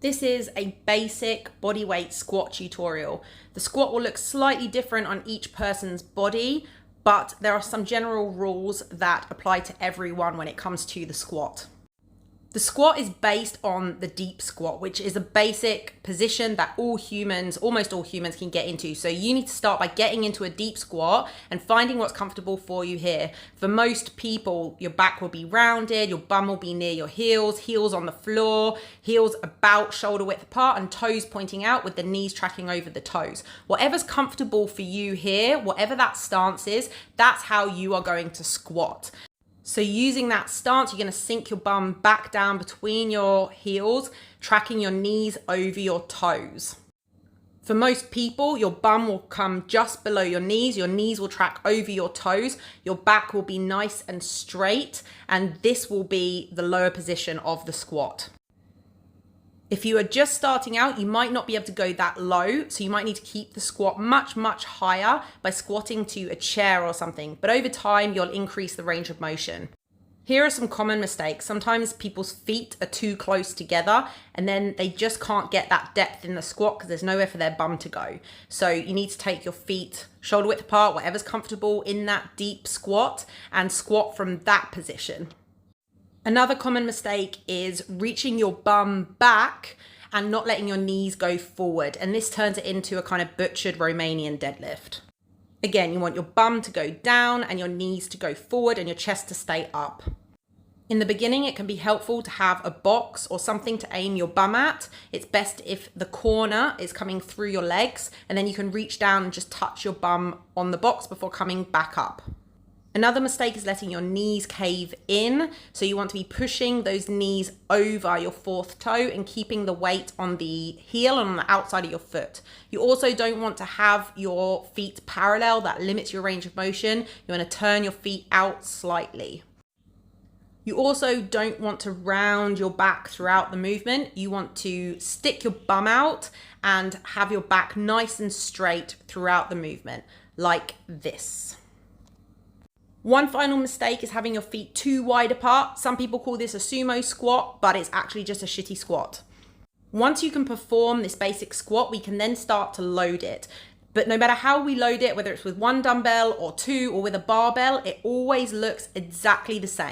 This is a basic bodyweight squat tutorial. The squat will look slightly different on each person's body, but there are some general rules that apply to everyone when it comes to the squat. The squat is based on the deep squat, which is a basic position that almost all humans can get into. So you need to start by getting into a deep squat and finding what's comfortable for you here. For most people, your back will be rounded, your bum will be near your heels, heels on the floor, heels about shoulder width apart and toes pointing out with the knees tracking over the toes. Whatever's comfortable for you here, whatever that stance is, that's how you are going to squat. So using that stance, you're going to sink your bum back down between your heels, tracking your knees over your toes. For most people, your bum will come just below your knees will track over your toes, your back will be nice and straight, and this will be the lower position of the squat. If you are just starting out, you might not be able to go that low, so you might need to keep the squat much higher by squatting to a chair or something, but over time you'll increase the range of motion. Here are some common mistakes. Sometimes people's feet are too close together and then they just can't get that depth in the squat because there's nowhere for their bum to go. So you need to take your feet shoulder width apart, whatever's comfortable in that deep squat, and squat from that position. Another common mistake is reaching your bum back and not letting your knees go forward. And this turns it into a kind of butchered Romanian deadlift. Again, you want your bum to go down and your knees to go forward and your chest to stay up. In the beginning, it can be helpful to have a box or something to aim your bum at. It's best if the corner is coming through your legs and then you can reach down and just touch your bum on the box before coming back up. Another mistake is letting your knees cave in. So you want to be pushing those knees over your fourth toe and keeping the weight on the heel and on the outside of your foot. You also don't want to have your feet parallel. That limits your range of motion. You want to turn your feet out slightly. You also don't want to round your back throughout the movement. You want to stick your bum out and have your back nice and straight throughout the movement, like this. One final mistake is having your feet too wide apart. Some people call this a sumo squat, but it's actually just a shitty squat. Once you can perform this basic squat, we can then start to load it. But no matter how we load it, whether it's with one dumbbell or two or with a barbell, it always looks exactly the same.